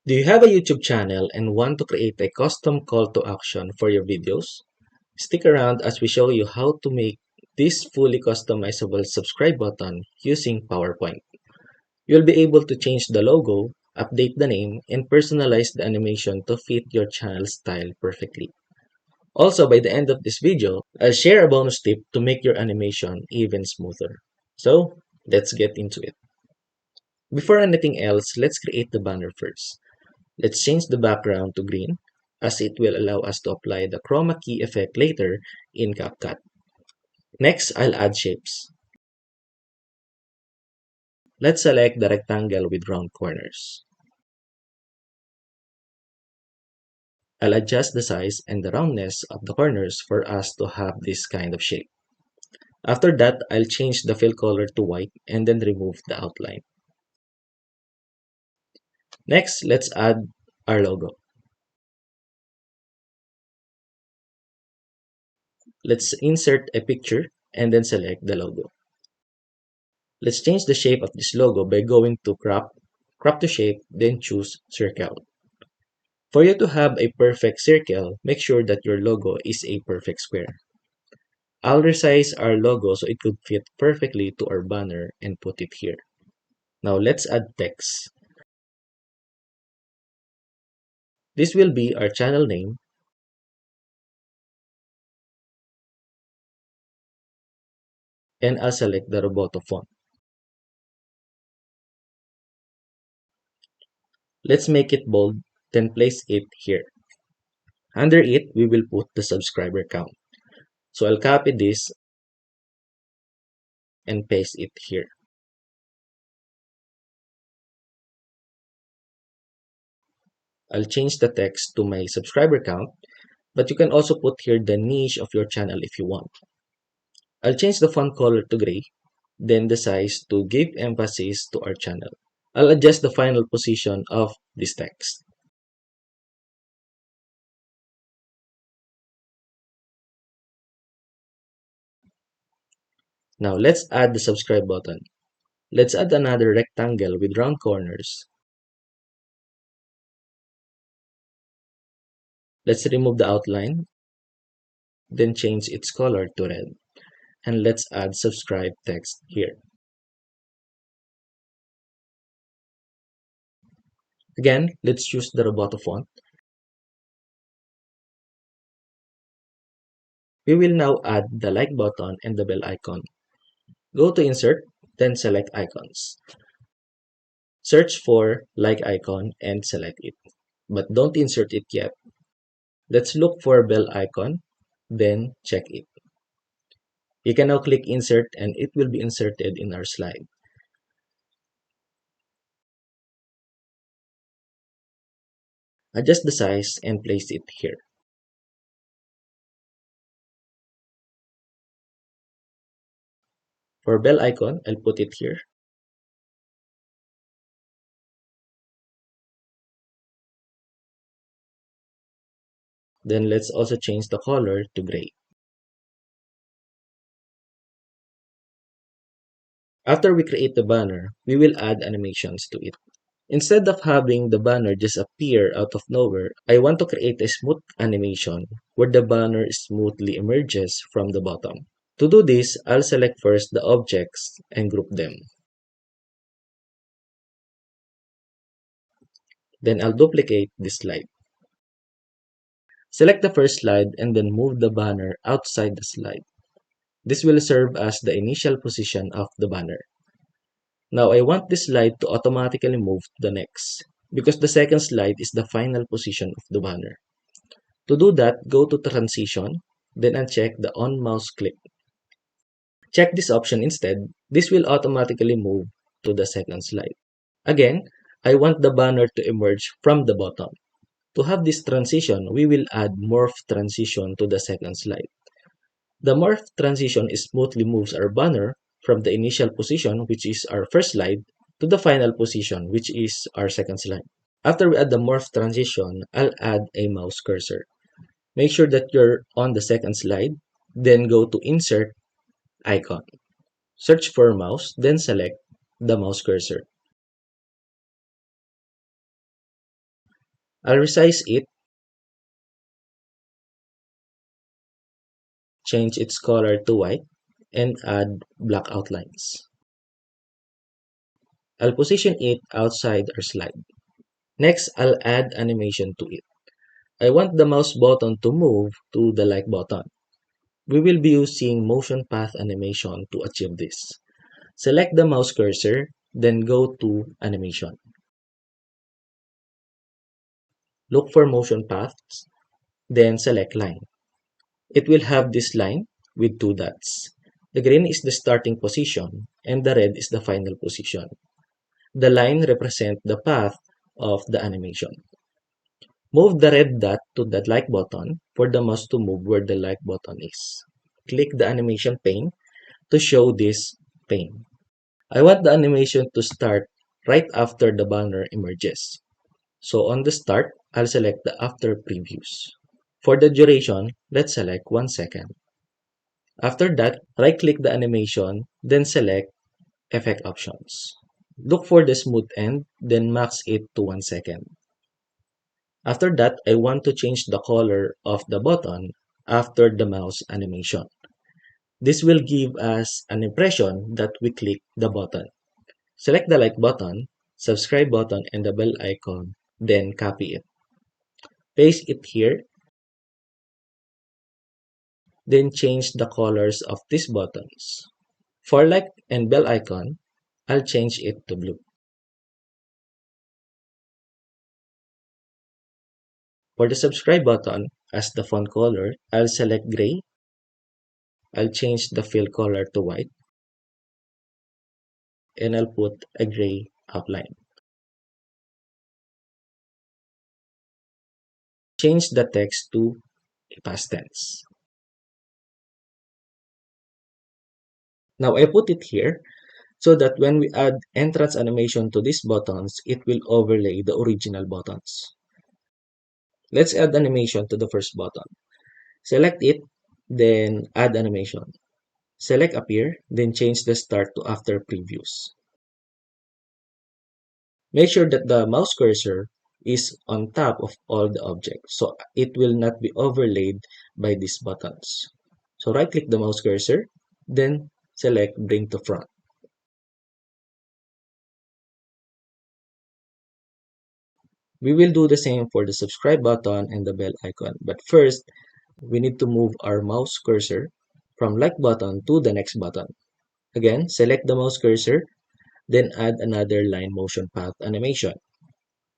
Do you have a YouTube channel and want to create a custom call to action for your videos? Stick around as we show you how to make this fully customizable subscribe button using PowerPoint. You'll be able to change the logo, update the name, and personalize the animation to fit your channel style perfectly. Also, by the end of this video, I'll share a bonus tip to make your animation even smoother. So, let's get into it. Before anything else, let's create the banner first. Let's change the background to green, as it will allow us to apply the chroma key effect later in Capcut. Next, I'll add shapes. Let's select the rectangle with round corners. I'll adjust the size and the roundness of the corners for us to have this kind of shape. After that, I'll change the fill color to white and then remove the outline. Next, let's add our logo. Let's insert a picture and then select the logo. Let's change the shape of this logo by going to crop to shape, then choose circle. For you to have a perfect circle, make sure that your logo is a perfect square. I'll resize our logo so it could fit perfectly to our banner and put it here. Now let's add text. This will be our channel name, and I'll select the Roboto font. Let's make it bold, then place it here. Under it, we will put the subscriber count. So I'll copy this and paste it here. I'll change the text to my subscriber count, but you can also put here the niche of your channel if you want. I'll change the font color to gray, then the size to give emphasis to our channel. I'll adjust the final position of this text. Now let's add the subscribe button. Let's add another rectangle with round corners. Let's remove the outline, then change its color to red. And let's add subscribe text here. Again, let's choose the Roboto font. We will now add the like button and the bell icon. Go to Insert, then select Icons. Search for like icon and select it, but don't insert it yet. Let's look for bell icon, then check it. You can now click Insert and it will be inserted in our slide. Adjust the size and place it here. For bell icon, I'll put it here. Then let's also change the color to gray. After we create the banner, we will add animations to it. Instead of having the banner just appear out of nowhere, I want to create a smooth animation where the banner smoothly emerges from the bottom. To do this, I'll select first the objects and group them. Then I'll duplicate this slide. Select the first slide and then move the banner outside the slide. This will serve as the initial position of the banner. Now I want this slide to automatically move to the next, because the second slide is the final position of the banner. To do that, go to Transition, then uncheck the On Mouse Click. Check this option instead. This will automatically move to the second slide. Again, I want the banner to emerge from the bottom. To have this transition, we will add Morph Transition to the second slide. The Morph Transition smoothly moves our banner from the initial position, which is our first slide, to the final position, which is our second slide. After we add the Morph Transition, I'll add a mouse cursor. Make sure that you're on the second slide, then go to Insert, Icon. Search for mouse, then select the mouse cursor. I'll resize it, change its color to white, and add black outlines. I'll position it outside our slide. Next, I'll add animation to it. I want the mouse button to move to the like button. We will be using motion path animation to achieve this. Select the mouse cursor, then go to animation. Look for motion paths, then select line. It will have this line with two dots. The green is the starting position and the red is the final position. The line represents the path of the animation. Move the red dot to the like button for the mouse to move where the like button is. Click the animation pane to show this pane. I want the animation to start right after the banner emerges. So on the start, I'll select the after previews. For the duration, let's select 1 second. After that, right-click the animation, then select Effect Options. Look for the smooth end, then max it to 1 second. After that, I want to change the color of the button after the mouse animation. This will give us an impression that we click the button. Select the like button, subscribe button, and the bell icon, then copy it. Paste it here, then change the colors of these buttons. For like and bell icon, I'll change it to blue. For the subscribe button, as the font color, I'll select gray. I'll change the fill color to white, and I'll put a gray outline. Change the text to past tense. Now I put it here so that when we add entrance animation to these buttons, it will overlay the original buttons. Let's add animation to the first button. Select it, then add animation. Select appear, then change the start to after previews. Make sure that the mouse cursor is on top of all the objects so it will not be overlaid by these buttons. So right click the mouse cursor, then select bring to front. We will do the same for the subscribe button and the bell icon, but first we need to move our mouse cursor from like button to the next button. Again, select the mouse cursor, then add another line motion path animation.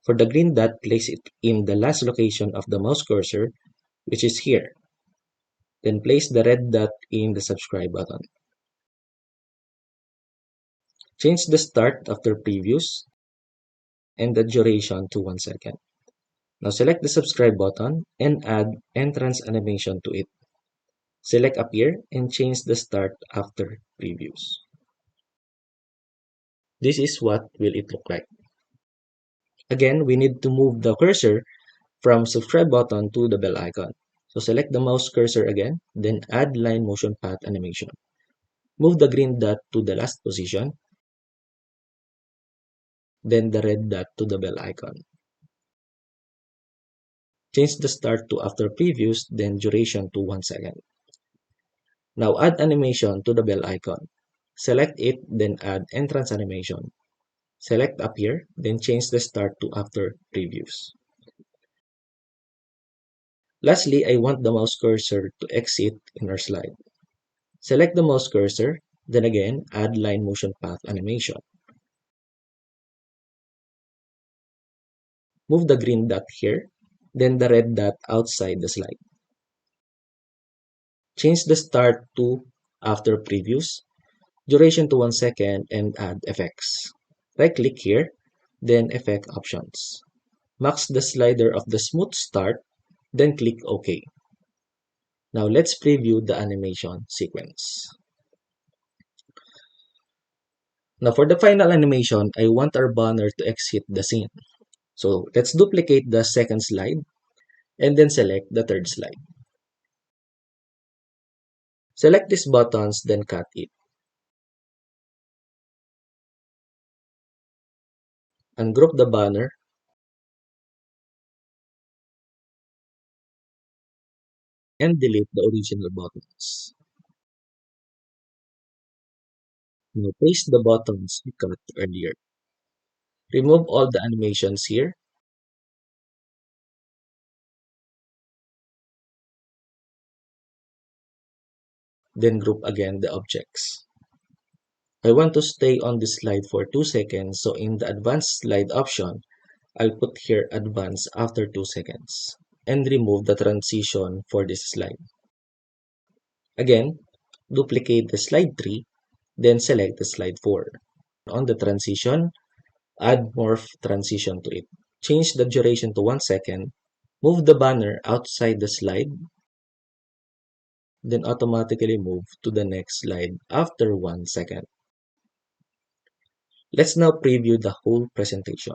For the green dot, place it in the last location of the mouse cursor, which is here. Then place the red dot in the subscribe button. Change the start after previews and the duration to 1 second. Now select the subscribe button and add entrance animation to it. Select appear and change the start after previews. This is what will it look like. Again, we need to move the cursor from subscribe button to the bell icon. So select the mouse cursor again, then add line motion path animation. Move the green dot to the last position, then the red dot to the bell icon. Change the start to after previews, then duration to 1 second. Now add animation to the bell icon. Select it, then add entrance animation. Select appear, then change the start to after previews. Lastly, I want the mouse cursor to exit in our slide. Select the mouse cursor, then again add line motion path animation. Move the green dot here, then the red dot outside the slide. Change the start to after previews, duration to 1 second, and add effects. Right click here, then effect options. Max the slider of the smooth start, then click OK. Now let's preview the animation sequence. Now for the final animation, I want our banner to exit the scene. So let's duplicate the second slide and then select the third slide. Select these buttons, then cut it. Ungroup the banner. and delete the original buttons. Now paste the buttons you cut earlier. Remove all the animations here, then group again the objects. I want to stay on this slide for 2 seconds, so in the advanced slide option, I'll put here advance after 2 seconds and remove the transition for this slide. Again, duplicate the slide 3, then select the slide 4. On the transition, add morph transition to it. Change the duration to 1 second, move the banner outside the slide, then automatically move to the next slide after 1 second. Let's now preview the whole presentation.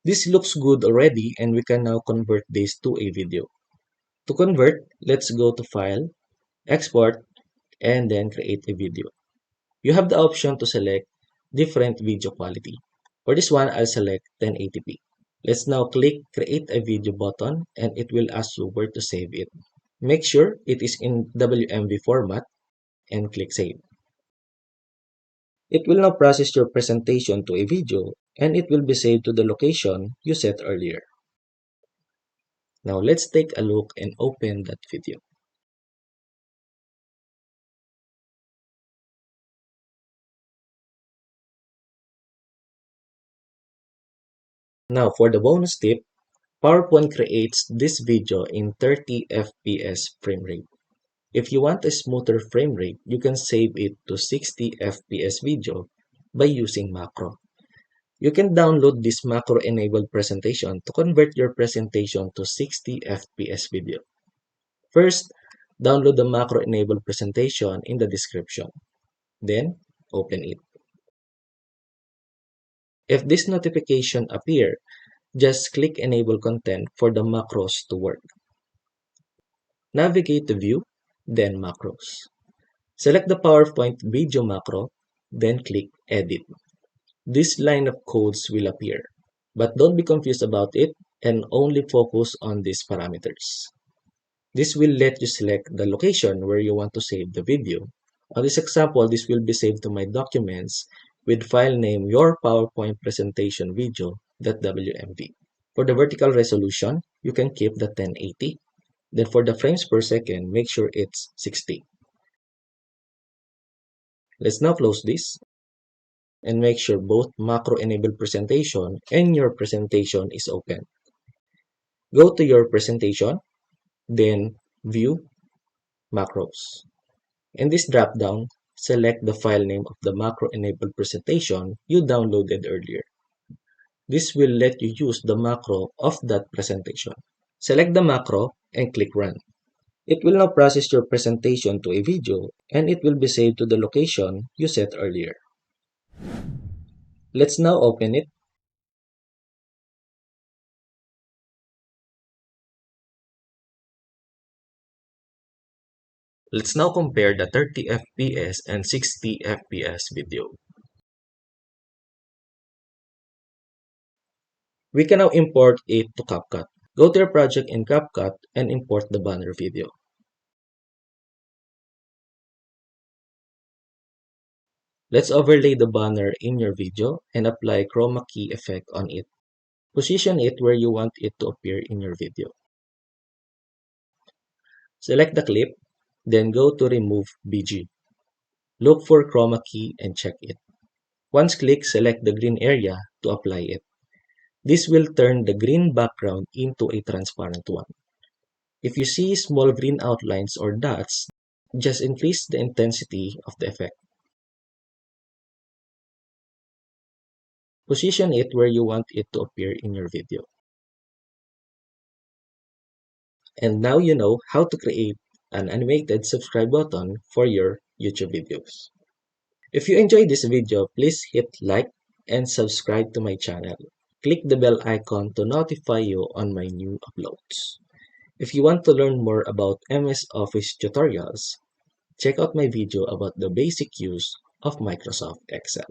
This looks good already, and we can now convert this to a video. To convert, let's go to File, Export, and then create a video. You have the option to select different video quality. For this one, I'll select 1080p. Let's now click Create a Video button, and it will ask you where to save it. Make sure it is in WMV format and click Save. It will now process your presentation to a video, and it will be saved to the location you set earlier. Now let's take a look and open that video. Now for the bonus tip, PowerPoint creates this video in 30 FPS frame rate. If you want a smoother frame rate, you can save it to 60 FPS video by using macro. You can download this macro-enabled presentation to convert your presentation to 60 FPS video. First, download the macro-enabled presentation in the description. Then, open it. If this notification appears, just click Enable Content for the macros to work. Navigate to View, then Macros. Select the PowerPoint video macro, then click Edit. This line of codes will appear, but don't be confused about it and only focus on these parameters. This will let you select the location where you want to save the video. On this example, this will be saved to my documents with file name Your PowerPoint Presentation Video.wmv. For the vertical resolution, you can keep the 1080. Then for the frames per second, make sure it's 60. Let's now close this and make sure both macro-enabled presentation and your presentation is open. Go to your presentation, then View, Macros. In this drop-down, select the file name of the macro-enabled presentation you downloaded earlier. This will let you use the macro of that presentation. Select the macro and click Run. It will now process your presentation to a video, and it will be saved to the location you set earlier. Let's now open it. Let's now compare the 30 FPS and 60 FPS video. We can now import it to Capcut. Go to your project in Capcut and import the banner video. Let's overlay the banner in your video and apply chroma key effect on it. Position it where you want it to appear in your video. Select the clip, then go to Remove BG. Look for chroma key and check it. Once clicked, select the green area to apply it. This will turn the green background into a transparent one. If you see small green outlines or dots, just increase the intensity of the effect. Position it where you want it to appear in your video. And now you know how to create an animated subscribe button for your YouTube videos. If you enjoyed this video, please hit like and subscribe to my channel. Click the bell icon to notify you on my new uploads. If you want to learn more about MS Office tutorials, check out my video about the basic use of Microsoft Excel.